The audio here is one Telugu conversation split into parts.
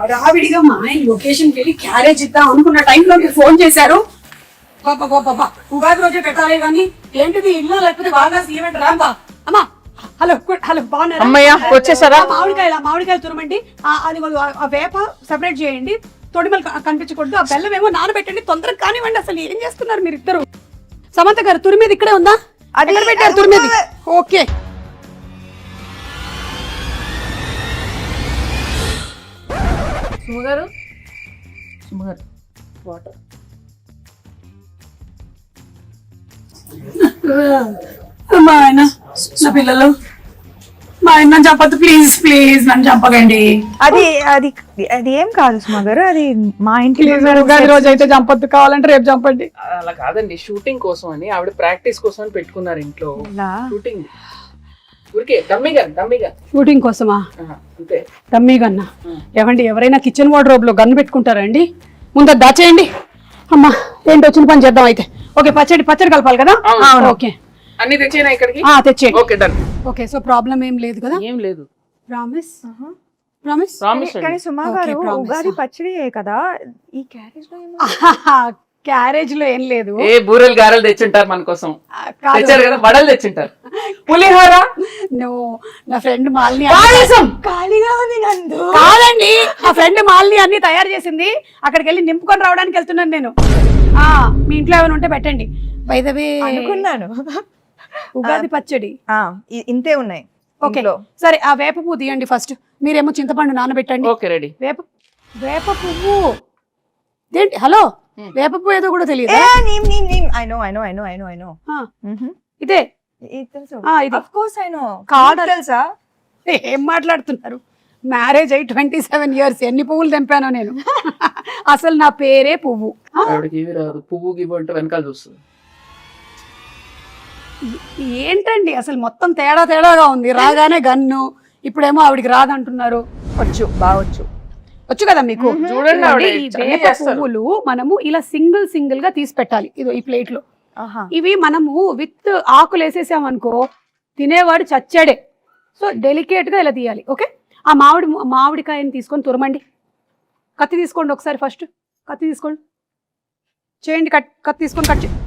హడావిడిగా మా ఆయన లొకేషన్కి వెళ్ళి క్యారేజ్ ఇద్దాం అనుకున్న టైంలో మీరు ఫోన్ చేశారు. బాబా ఉగాది రోజే పెట్టాలి కానీ ఏంటిది ఇల్లు లేకపోతే బాగా ఈవెంట్ రాంబా. అమ్మా హలో హలో బాగున్నారా? అమ్మయ్య వచ్చేసారా? మామిడికాయలు తురమండి. అది ఆ వేప సెపరేట్ చేయండి, తొడిమలు కనిపించకూడదు. ఆ బెల్లం ఏమో నానబెట్టండి, తొందరగా కానివ్వండి. అసలు ఏం చేస్తున్నారు మీరు ఇద్దరు? సమంత గారు తురిమేది ఇక్కడే ఉందా? అది పెట్టారు తురిమేది. ఓకే సుమగారు వాటర్ మా ఆయన నా పిల్లలు మా ఆయన నన్ను చంపద్దు ప్లీజ్ ప్లీజ్ నన్ను చంపకండి. అది అది అది ఏం కాదు సుమా గారు, అది మా ఇంటి ఉగాది రోజు అయితే చంపద్దు, కావాలంటే రేపు చంపండి. అలా కాదండి, షూటింగ్ కోసం అని ఆవిడ ప్రాక్టీస్ కోసం అని పెట్టుకున్నారు ఇంట్లో. షూటింగ్ ఊరికే డమ్మీగా షూటింగ్ కోసమా? అంతే. డమ్మీ గన్నా? ఏమండి ఎవరైనా కిచెన్ వార్డ్రోబ్ లో గన్ పెట్టుకుంటారా అండి? ముందు దాచేయండి. అమ్మా ఏంటి వచ్చిన పని చేద్దాం అయితే. ఓకే పచ్చడి కలపాలి కదా? ఓకే అన్ని తెచ్చేనా ఇక్కడికి? తెచ్చే. Okay done. Okay so problem ఏం లేదు కదా? ఏం లేదు. ప్రామిస్. కానీ సుమా గారు ఉగాది పచ్చడి కదా, ఈ క్యారేజ్ లో క్యారేజ్ లో ఏం లేదు. ఏ బూరెలు గారెలు తెచ్చుంటారు మన కోసం, తెచ్చారు కదా, వడలు తెచ్చుంటారు, పులిహోర. నా ఫ్రెండ్ మాలిని ఖాళీగా ఉంది నందు. కాదండి, నా ఫ్రెండ్ మాలిని అన్ని తయారు చేసింది, అక్కడికి వెళ్ళి నింపుకొని రావడానికి వెళ్తున్నాను నేను. మీ ఇంట్లో ఏమైనా ఉంటే పెట్టండి. బై ద వే అనుకున్నాను ఉగాది పచ్చడి ఇంతే ఉన్నాయి. ఓకే సరే, ఆ వేప పువ్వు తీయండి ఫస్ట్. మీరేమో చింతపండు నానబెట్టండి. Okay ready. వేప పువ్వు ఏంటి? హలో, వేప పువ్వు ఏదో కూడా తెలియదు. ఇదే తెలుసా? ఏం మాట్లాడుతున్నారు? మ్యారేజ్ అయ్యి 27 years, ఎన్ని పువ్వులు తెంపానో నేను. అసలు నా పేరే పువ్వు. పువ్వు గివ్వు అంటే వెనకాల చూస్తుంది. ఏంటండి అసలు మొత్తం తేడాగా ఉంది. రాగానే గన్ను, ఇప్పుడేమో ఆవిడికి రాదంటున్నారు. వచ్చు కదా మీకు. చూడండి, ఈ వేప పువ్వులు మనము ఇలా సింగిల్ గా తీసి పెట్టాలి. ఇదో ఈ ప్లేట్ లో. ఇవి మనము విత్ ఆకులు వేసేసామనుకో తినేవాడు చచ్చాడే. సో డెలికేట్ గా ఇలా తీయాలి. ఓకే, ఆ మామిడికాయని తీసుకొని తురమండి. కత్తి తీసుకోండి ఒకసారి. ఫస్ట్ కత్తి తీసుకోండి, చేయండి. కత్తి తీసుకొని కట్ చేయండి.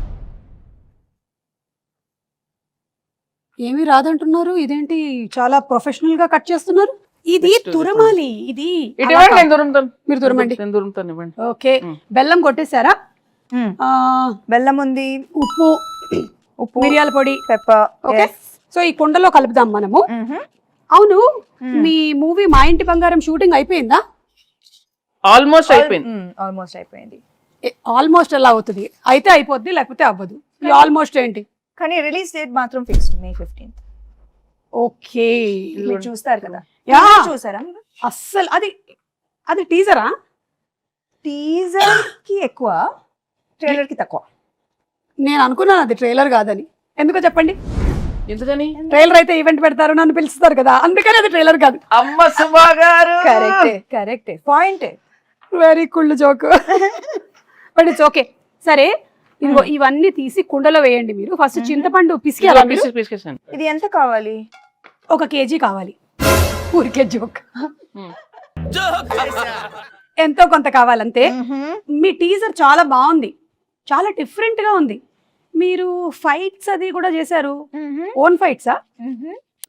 ఏమీ రాదంటున్నారు, ఇదేంటి చాలా ప్రొఫెషనల్ గా కట్ చేస్తున్నారు? ఇది తురమాలి. ఇది మీరు తురమండి. ఓకే, బెల్లం కొట్టేశారా? బెల్లం ఉంది, ఉప్పు, మిరియాల పొడి, పెప్పర్. ఓకే, సో ఈ కుండలో కలుపుదాం మనము. అవును, మీ మూవీ మా ఇంటి బంగారం షూటింగ్ అయిపోయిందా? ఆల్మోస్ట్ అయిపోయింది. ఆల్మోస్ట్ ఎలా అవుతుంది? అయితే అయిపోద్ది, లేకపోతే అవ్వదు. ఆల్మోస్ట్ ఏంటి? కానీ రిలీజ్ డేట్ మాత్రం ఫిక్స్డ్ May 15th. ఓకే, మీరు చూస్తారు కదా? చూసారా? అస్సలు అది టీజరా? టీజర్ కి ఎక్కువ, ట్రైలర్ కి తక్కువ. నేను అనుకున్నాను అది ట్రైలర్ కాదని. ఎందుకో చెప్పండి. ఎందుకని? ట్రైలర్ అయితే ఈవెంట్ పెడతారు, నన్ను పిలుస్తారు కదా, అందుకని అది ట్రైలర్ కాదు. అమ్మ సుమా గారు, కరెక్టే పాయింట్. వెరీ కుళ్ళు జోక్. But it's okay. సరే, ఇదిగో ఇవన్నీ తీసి కుండలో వేయండి. మీరు ఫస్ట్ చింతపండు పిసికేయాలి. ఇది ఎంత కావాలి? 1 kg కావాలి. ఊరికే జోక్. ఎంతో కొంత కావాలంతే. మీ టీజర్ చాలా బాగుంది, చాలా డిఫరెంట్ గా ఉంది. మీరు ఫైట్స్ అది కూడా చేశారు. ఓన్ ఫైట్సా?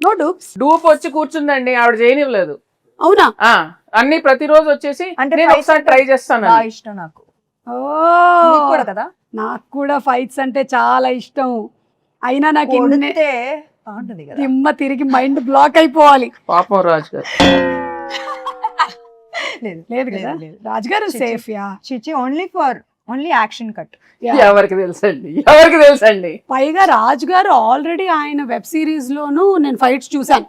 No dupes? డూప్ వచ్చి కూర్చుందండి, ఆవిడ చేయనివ్వలేదు. అవునా? అన్ని ప్రతిరోజు వచ్చేసి అంటే ఒకసారి ట్రై చేస్తాను. ఇష్టం నాకు. కూడా కదా, నాకు కూడా ఫైట్స్ అంటే చాలా ఇష్టం. అయినా నాకు దిమ్మ తిరిగి మైండ్ బ్లాక్ అయిపోవాలి. పాపం రాజు గారు. లేదు కదా, రాజుగారు సేఫ్. Only action cut. ఎవరికి తెలుసండి. పైగా రాజుగారు ఆల్రెడీ ఆయన వెబ్ సిరీస్ లోను నేను ఫైట్స్ చూసాను.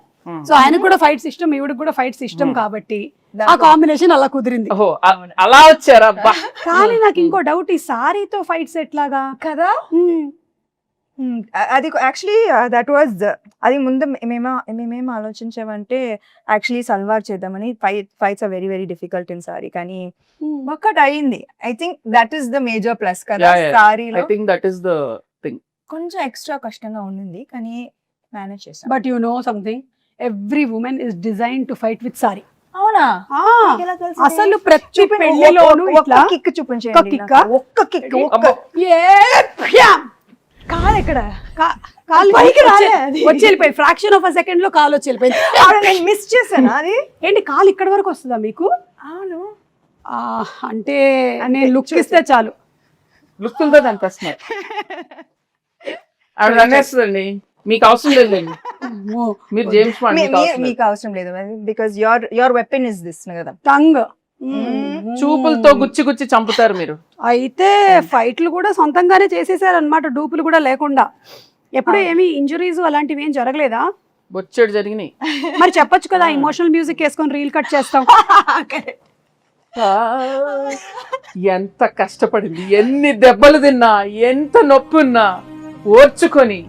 సో ఆయనకు కూడా ఫైట్స్ ఇష్టం, ఈవిడకి కూడా ఫైట్స్ ఇష్టం, కాబట్టి ఆ కాంబినేషన్ అలా కుదిరింది. అలా వచ్చారా? కానీ నాకు ఇంకో డౌట్, ఈ సారీతో ఫైట్స్ ఎట్లాగా కదా? అది యాక్చువల్లీ దట్ వాజ్ అది ముందు మేమేం ఆలోచించామంటే యాక్చువల్లీ సల్వార్ చేద్దామని. Fights are very very difficult in sari, కానీ వర్కౌట్ అయ్యింది. I think that is the major plus కదా సారీలో. I think that is the thing. కొంచెం ఎక్స్ట్రా కష్టంగా ఉండింది, కానీ మేనేజ్ చేసాం. But you know something, every woman is design to fight with sari. అవునా? ఆ, ఎలా తెలిసింది? అసలు ప్రతి చూపించండి. పెళ్లిలోనూ ఒక్క ఇట్లా కిక్ చూపించండి ఒక్క కిక్కా? నాకు. ఒక్క కిక్ అమ్మో. ఏ ప్యామ్! కాదు ఇక్కడ కాలు పైకి రాలే వచ్చి- అది. వచ్చి వెళ్ళిపోయి ఫ్రాక్షన్ ఆఫ్ అ సెకండ్ లో కాలు వచ్చి వెళ్ళిపోయింది. నేను మిస్ చేశాను అది. ఏంటి కాలు ఇక్కడ వరకు వస్తుందా మీకు? అవును. ఆ, అంటే నేను లుక్ ఇస్తే చాలు. లుక్కులతో అనిపిస్తున్నారు. ఆవిడ అనేస్తుందండి, మీకు అవసరం లేదండి, అమ్మో, మీరు జేమ్స్ బాండ్, మీకు అవసరం లేదు. మీకు అవసరం లేదు because your weapon is this కదా. టంగ్. చూపులతో గుచ్చి గుచ్చి చంపుతారు మీరు. అయితే ఫైట్లు కూడా సొంతంగానే చేసేసారు అనమాట, డూపులు కూడా లేకుండా. ఎప్పుడు ఏమి ఇంజురీస్ అలాంటివి ఏం జరగలేదా? బొచ్చెడు జరిగినాయి. మరి చెప్పొచ్చు కదా, ఇమోషనల్ మ్యూజిక్ వేసుకొని రీల్ కట్ చేస్తాం. ఆ, ఎంత కష్టపడింది, ఎన్ని దెబ్బలు తిన్నా, ఎంత నొప్పి ఉన్నా ఓర్చుకొని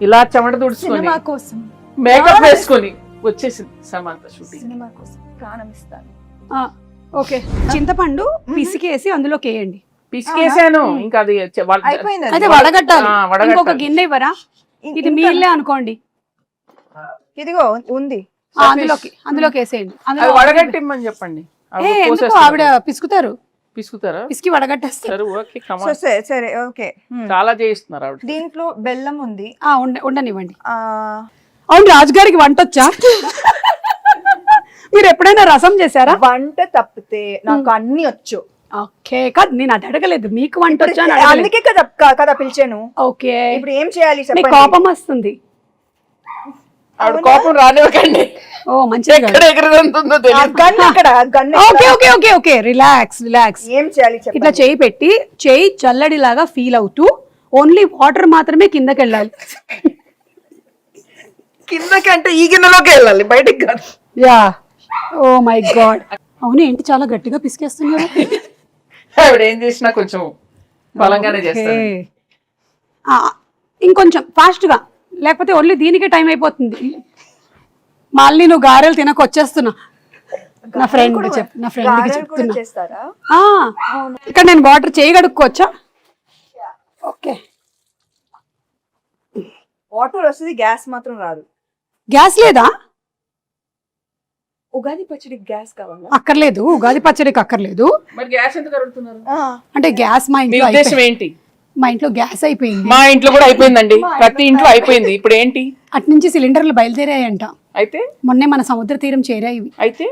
ఇలా చెమట తుడుచుకొని సినిమా కోసం, మేకప్ వేసుకొని వచ్చేసింది సమంత షూటింగ్. సినిమా కోసం ప్రాణం ఇస్తాను. ఓకే, చింతపండు పిసికేసి అందులోకి వేయండి. పిసికేసాను, ఇంకా అది అయిపోయింది అయితే అది. వడగట్టాలి. ఆ, వడగట్టాలి. ఇంకొక గిన్నె ఇవ్వరా? ఇది మీళ్ళే అనుకోండి. ఇదిగో ఉంది. అందులోకి వేసేయండి. అది అందులో వడగట్టిమ్మని చెప్పండి. ఆవిడ ఎందుకు పోసేస్తారు. ఆవిడ పిసుకుతారు, పిసుకుతారా? పిసికి వడగట్టేస్తారు. సరే ఓకే, come on. సరే ఓకే. చాలా చేయిస్తున్నారు ఆవిడ. దీంట్లో బెల్లం ఉంది. ఉండనివ్వండి. ఆ, అవును, రాజుగారికి వంట వచ్చా? మీరు ఎప్పుడైనా రసం చేశారా? వంట తప్పితే నాకు అన్ని వచ్చు. ఓకే, కాదు నేను అది అడగలేదు, మీకు వంట వచ్చా అని అడగలేదు. అందుకే కదా పిలిచాను. ఓకే, ఇప్పుడు ఏం చేయాలి మీకు చెప్పండి. కోపం వస్తుంది. ఆవిడ కోపం రానివ్వకండి, ఓ మంచిది. ఎక్కడ ఎగరదంతుందో తెలియదు. గన్ ఎక్కడ? Gun okay okay okay okay, relax. ఏం చేయాలి ఇట్లా చెప్పండి. చేయి పెట్టి చేయి చల్లడిలాగా ఫీల్ అవుతూ ఓన్లీ వాటర్ మాత్రమే కిందకి వెళ్ళాలి. కిందకి అంటే ఈ గిన్నెలోకి వెళ్ళాలి, బయటికి కాదు. Yeah, oh my god. అవును, ఏంటి చాలా గట్టిగా పిసికేస్తున్నారు? ఆవిడ ఏం చేసినా కొంచెం బలంగానే చేస్తారు. ఓకే. ఇంకొంచెం ఫాస్ట్ గా, లేకపోతే ఓన్లీ దీనికే టైం అయిపోతుంది. మళ్ళీ నువ్వు గారెలు తినక వచ్చేస్తున్నా. నా ఫ్రెండ్ కి గారెలు కూడా చెప్తున్నా. చేస్తారా? ఇక్కడ నేను వాటర్ చేయగడుక్కోవచ్చా? ఓకే, వాటర్ వస్తుంది, గ్యాస్ మాత్రం రాదు. గ్యాస్ లేదా? ఉగాది పచ్చడి గ్యాస్ కావాలా? అక్కర్లేదు, ఉగాది పచ్చడికి అక్కర్లేదు. మరి గ్యాస్ ఎందుకు అడుగుతున్నారు? అంటే గ్యాస్ మీ ఉద్దేశం ఏంటి? మా ఇంట్లో గ్యాస్ అయిపోయింది. మా ఇంట్లో కూడా అయిపోయిందండి, ప్రతి ఇంట్లో అయిపోయింది. ఇప్పుడు ఏంటి? అటు నుంచి సిలిండర్లు బయలుదేరాయంట. అయితే మొన్నే మన సముద్ర తీరం చేరాయి. అయితే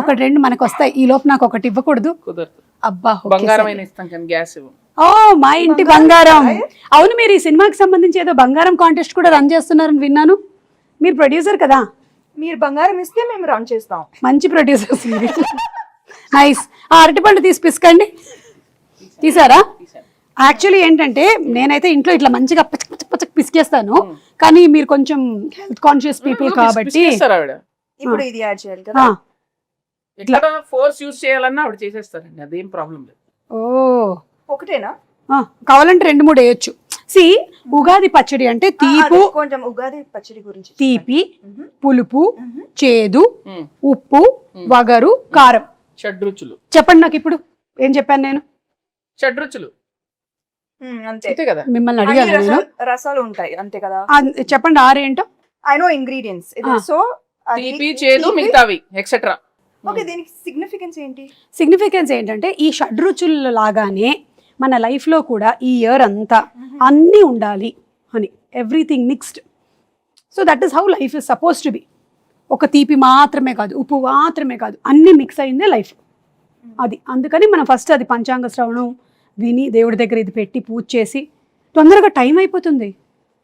ఒకటి రెండు మనకు వస్తాయి. ఈ లోపు నాకు ఒకటి ఇవ్వకూడదు? కుదరదు. అబ్బా, ఓకే, బంగారం సరే. అయినా ఇస్తాం కానీ గ్యాస్ ఇవ్వం. ఓ, మా ఇంటి బంగారం. అవును, మీరు ఈ సినిమాకి సంబంధించి ఏదో బంగారం కాంటెస్ట్ కూడా రన్ చేస్తున్నారని విన్నాను. మీరు ప్రొడ్యూసర్ కదా? మీరు బంగారం ఇస్తే మేము రన్ చేస్తాం. మంచి ప్రొడ్యూసర్స్ మీరు. నైస్. ఆ అరటిపండు తీసి పిసకండి. తీసారా? యాక్చువల్లీ ఏంటంటే నేనైతే ఇంట్లో ఇట్లా మంచిగా పచ్చక్ పచ్చక్ పచ్చక్ పిసికేస్తాను, కానీ మీరు కొంచెం హెల్త్ కాన్షియస్ పీపుల్ కాబట్టి పిసికేస్తారు ఆవిడ. ఇప్పుడు ఇది యాడ్ చేయాలి కదా. ఎట్లా ఫోర్స్ యూజ్ చేయాలన్నా ఆవిడ చేసేస్తారండి, అదేం ప్రాబ్లం లేదు. ఓ, ఒకటేనా? కావాలంటే 2-3 వేయొచ్చు. సి, ఉగాది పచ్చడి అంటే తీపు, కొంచెం ఉగాది పచ్చడి గురించి. తీపి, పులుపు, చేదు, ఉమ్. ఉప్పు, వగరు, కారం. షడ్రుచులు. చెప్పండి నాకు ఇప్పుడు ఏం చెప్పాను నేను? షడ్రుచులు అంతే అంతే కదా. మిమ్మల్ని అన్ని అడిగాను నేను. రసాలు ఉంటాయి అంతే కదా. చెప్పండి ఆరేంటో. I know ingredients. సో తీపి, చేదు, మిగతావి ఎక్సెట్రా. ఓకే, దీనికి సిగ్నిఫికెన్స్ ఏంటి? సిగ్నిఫికెన్స్ ఏంటంటే ఈ షడ్రుచుల లాగానే మన లైఫ్లో కూడా ఈ ఇయర్ అంతా అన్నీ ఉండాలి అని, everything mixed. So that is how life is suppose to be. ఒక తీపి మాత్రమే కాదు, ఉప్పు మాత్రమే కాదు, అన్నీ మిక్స్ అయిందే లైఫ్. అది అందుకని మనం ఫస్ట్ అది పంచాంగ శ్రవణం విని దేవుడి దగ్గర ఇది పెట్టి పూజ చేసి తొందరగా టైం అయిపోతుంది.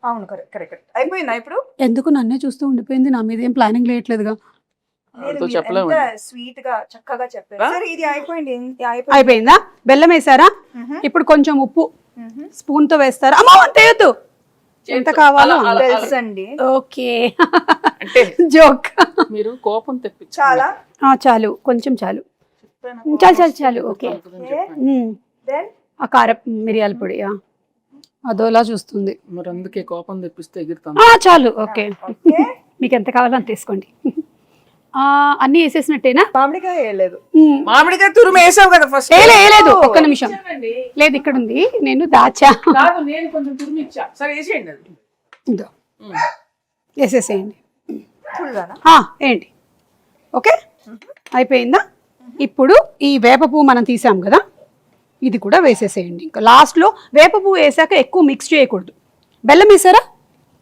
అవును, కరెక్ట్. అయిపోయిందా ఇప్పుడు? ఎందుకు నన్నే చూస్తూ ఉండిపోయింది, నా మీద ఏం ప్లానింగ్ లేయట్లేదుగా. స్వీట్ గా చక్కగా చెప్పారు. సరే, ఇది అయిపోయింది. అయిపోయిందా? బెల్లం వేసారా? ఇప్పుడు కొంచెం ఉప్పు స్పూన్ తో వేస్తారా? అమ్మో, అంతేయద్దు, ఎంత కావాలో తెలుసండి. ఓకే, అంటే జోక్. మీరు కోపం తెప్పించి చాలా చాలు, కొంచెం చాలు, చాలు. ఓకే. దెన్ ఆ కారం మిరియాల పొడి అదోలా చూస్తుంది. మరి అందుకే కోపం తెప్పిస్తే ఎగురుతాం. చాలు, ఓకే. మీకు ఎంత కావాలో అంత తీసుకోండి. అన్ని వేసేసినట్టేనా? మామిడికాయ వేయలేదు. మామిడికాయ తురుము వేసావు కదా ఫస్ట్. వేయలేదు, ఒక్క నిమిషం. లేదు, ఇక్కడ ఉంది, నేను దాచా. కాదు, నేను కొంచెం తురుము ఇచ్చా. సరే వేసేయండి అది. ఇదో వేసేసేయండి. ఫుల్గానా? ఏంటి? ఓకే, అయిపోయిందా? ఇప్పుడు ఈ వేప పువ్వు మనం తీసాం కదా, ఇది కూడా వేసేసేయండి. ఇంకా లాస్ట్లో వేప పువ్వు వేసాక ఎక్కువ మిక్స్ చేయకూడదు. బెల్లం వేసారా?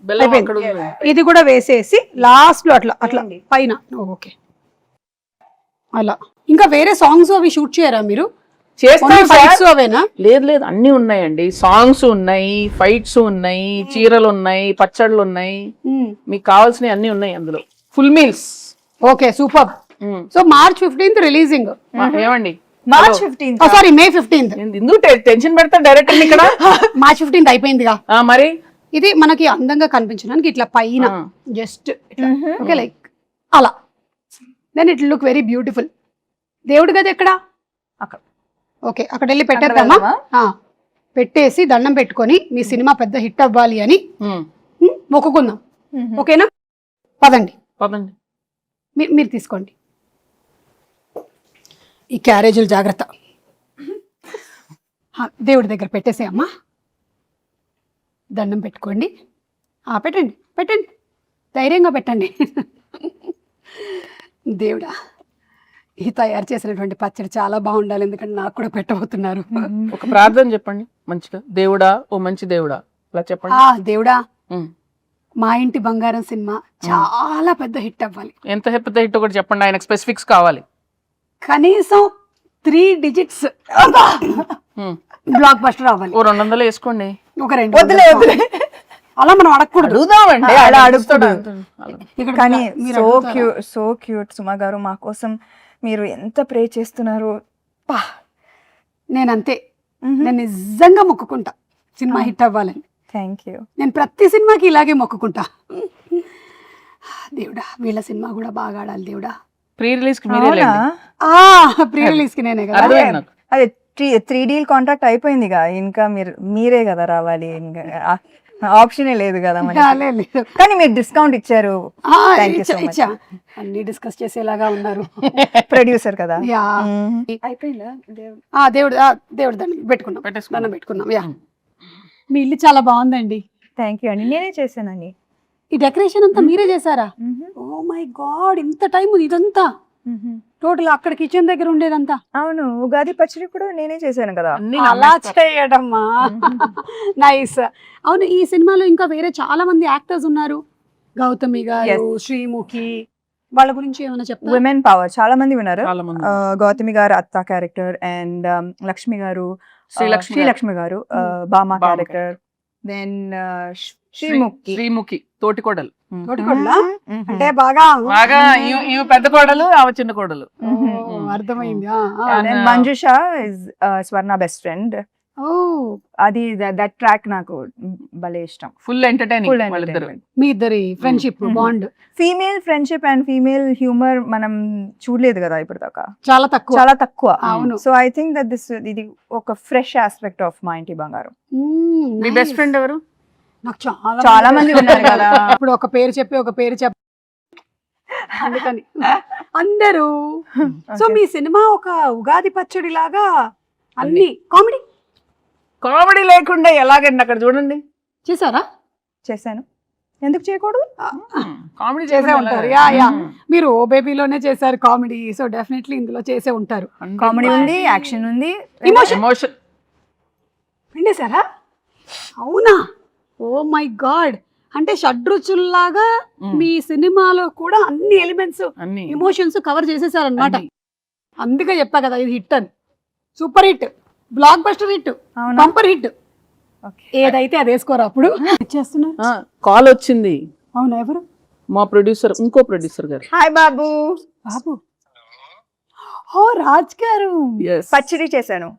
బెల్లం అక్కడ అయిపోయింది. ఉంది. ఇది కూడా వేసేసి లాస్ట్లో అట్లా అట్లా పైన. ఓకే, అలా. ఇంకా వేరే సాంగ్స్ అవి షూట్ చేయరా మీరు? చేస్తారు ఫైట్స్ సార్. అవేనా? లేదు లేదు, అన్ని ఉన్నాయండి. సాంగ్స్ ఉన్నాయి, ఫైట్స్ ఉన్నాయి, చీరలు ఉన్నాయి, పచ్చళ్ళు ఉన్నాయి, మీకు కావాల్సినవి అన్ని ఉన్నాయి అందులో. Full meals. Okay, super. So March 15th releasing. ఏమండి, March 15th. Sorry, May 15th. ఎందుకు టెన్షన్ పెడతా డైరెక్టర్ ఇక్కడ? March 15th అయిపోయిందిగా. మరి ఇది మనకి అందంగా కనిపించడానికి ఇట్లా పైన జస్ట్ ఓకే, లైక్ అలా. Then it look very beautiful. దేవుడి గది ఎక్కడ? అక్కడ. ఓకే, అక్కడ వెళ్ళి పెట్టేద్దామా? పెట్టేసి దండం పెట్టుకొని మీ సినిమా పెద్ద హిట్ అవ్వాలి అని మొక్కుకుందాం. ఓకేనా? పదండి పదండి. మీరు తీసుకోండి. ఈ క్యారేజీలు జాగ్రత్త. దేవుడి దగ్గర పెట్టేసే అమ్మా. దండం పెట్టుకోండి. పెట్టండి పెట్టండి, ధైర్యంగా పెట్టండి. దేవుడా, ఈ తయారు చేసినటువంటి పచ్చడి చాలా బాగుండాలి, ఎందుకంటే నాకు కూడా పెట్టబోతున్నారు. ఒక ప్రార్థన చెప్పండి మంచిగా. దేవుడా, ఓ మంచి దేవుడా, అలా చెప్పండి. దేవుడా, మా ఇంటి బంగారం సినిమా చాలా పెద్ద హిట్ అవ్వాలి. ఎంత పెద్ద హిట్ ఒకటి చెప్పండి, ఆయనకు స్పెసిఫిక్స్ కావాలి. కనీసం 3 digits బ్లాక్ బస్టర్ అవ్వాలి. ఓ 200 వేసుకోండి. ఒక 2 అలా మనం అడగకూడదు. అడుగుదామండి, అలా అడుగుతాడు. ఇక్కడ కానీ మీరు సో అడుగుతారా? Cute, so cute. సుమా గారు, మా కోసం మీరు ఎంత ప్రే చేస్తున్నారు. నేనంతే, నేను నిజంగా మొక్కుకుంటా సినిమా హిట్ అవ్వాలని. Thank you. నేను ప్రతి సినిమాకి ఇలాగే మొక్కుకుంటా. దేవుడా, వీళ్ళ సినిమా కూడా బాగా ఆడాలి దేవుడా. ప్రీ రిలీజ్ కి మీరే లేండి. ప్రీ రిలీజ్ కి నేనే కదా. అర్థమైంది నాకు. అదే 3D కాంట్రాక్ట్ అయిపోయిందిగా, ఇంకా మీరే కదా రావాలి, ఇంకా ఆప్షనే లేదు కదా మనకి. లేదు. కానీ మీరు డిస్కౌంట్ ఇచ్చారు. Thank you so much. ఇచ్చా. అన్ని డిస్కస్ చేసేలాగా ఉన్నారు. ప్రొడ్యూసర్ కదా. యా. అయిపోయిందా? దేవుడు దేవుడు దండం పెట్టుకున్నాం, పెట్టేసుకున్నాం. దండం పెట్టుకున్నాం. యా, మీ ఇల్లు చాలా బాగుందండి. థ్యాంక్ యూ అండి, నేనే చేశానండి. ఈ డెకరేషన్ అంతా మీరే చేశారా? ఓ మై గాడ్, ఇంత టైం ఉంది ఇదంతా. టోటల్ అక్కడ కిచెన్ దగ్గర ఉండేదంతా. అవును, ఉగాది పచ్చడి కూడా నేనే చేశాను కదా. అన్ని అలా చేయడమ్మా. నైస్. అవును, ఈ సినిమాలో ఇంకా వేరే చాలా మంది యాక్టర్స్ ఉన్నారు. గౌతమి గారు, శ్రీముఖి, వాళ్ళ గురించి ఏమైనా చెప్తారా? విమెన్ పవర్ చాలా మంది ఉన్నారు. చాలా మంది. గౌతమి గారు అత్త క్యారెక్టర్, అండ్ లక్ష్మి గారు, శ్రీలక్ష్మి గారు బామా క్యారెక్టర్, దెన్ శ్రీముఖి తోటికోడలు. తోటికోడలా? అంటే బాగా బాగా ఈమె పెద్ద కోడలు, ఆమె చిన్న కోడలు. అర్థమైంది. Manjusha is Swarna best friend. అది దట్ ట్రాక్ నాకు భలే ఇష్టం. ఫుల్ ఎంటర్టైనింగ్ వాళ్ళిద్దరు. మీ ఇద్దరి friendship bond. Female friendship and female humour మనం చూడలేదు కదా ఇప్పుడు దాకా, చాలా తక్కువ. చాలా తక్కువ. అవును. సో ఐ థింక్ దట్ ఇది ఒక ఫ్రెష్ ఆస్పెక్ట్ ఆఫ్ మా ఇంటి బంగారం. మీ బెస్ట్ ఫ్రెండ్ ఎవరు? నాకు చాలా మంది ఉన్నారు కదా. ఇప్పుడు ఒక పేరు చెప్పి ఒక పేరు అందుకని అందరూ. సో మీ సినిమా ఒక ఉగాది పచ్చడి లాగా అన్ని కామెడీ లేకుండా ఎలాగండి అక్కడ చూడండి. చేశారా? చేశాను, ఎందుకు చేయకూడదు? కామెడీ చేసే ఉంటారు. యా యా, మీరు ఓ బేబీలోనే చేశారు కామెడీ, సో డెఫినెట్లీ ఇందులో చేసే ఉంటారు. కామెడీ ఉంది, యాక్షన్ ఉంది, ఎమోషన్ పిండేశారా? అవునా? ఓ మై గాడ్, అంటే షడ్రుచుల్లాగా మీ సినిమాలో కూడా అన్ని ఎలిమెంట్స్, ఎమోషన్స్ కవర్ చేసేసారనమాట. అందుకే చెప్పా కదా ఇది హిట్ అని. Super hit, block buster hit, bumper hit. ఏదైతే అది వేసుకోరా అప్పుడు. చేస్తున్నారు. కాల్ వచ్చింది. అవునా? ఎవరు? మా ప్రొడ్యూసర్, ఇంకో ప్రొడ్యూసర్ గారు. హాయ్ బాబు. బాబు, ఓ రాజ్ గారు. పచ్చడి చేశాను.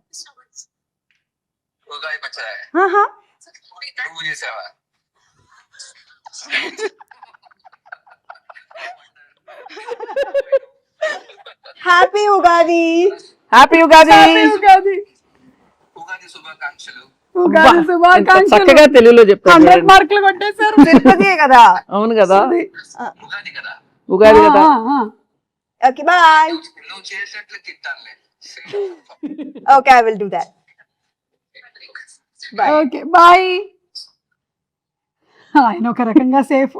హ్యాపీ ఉగాది. హ్యాపీ ఉగాది. చక్కగా తెలుగులో చెప్పారు. 100 మార్కులు కొట్టేశారు. తిరుపతియే కదా. అవును కదా, ఉగాది కదా. Okay bye. Okay, I will do that. Okay bye. ఆయన ఒక రకంగా సేఫ్,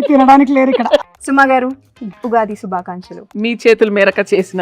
తినడానికి లేరు ఇక్కడ. సుమ గారు ఉగాది శుభాకాంక్షలు. మీ చేతుల మేరక చేసిన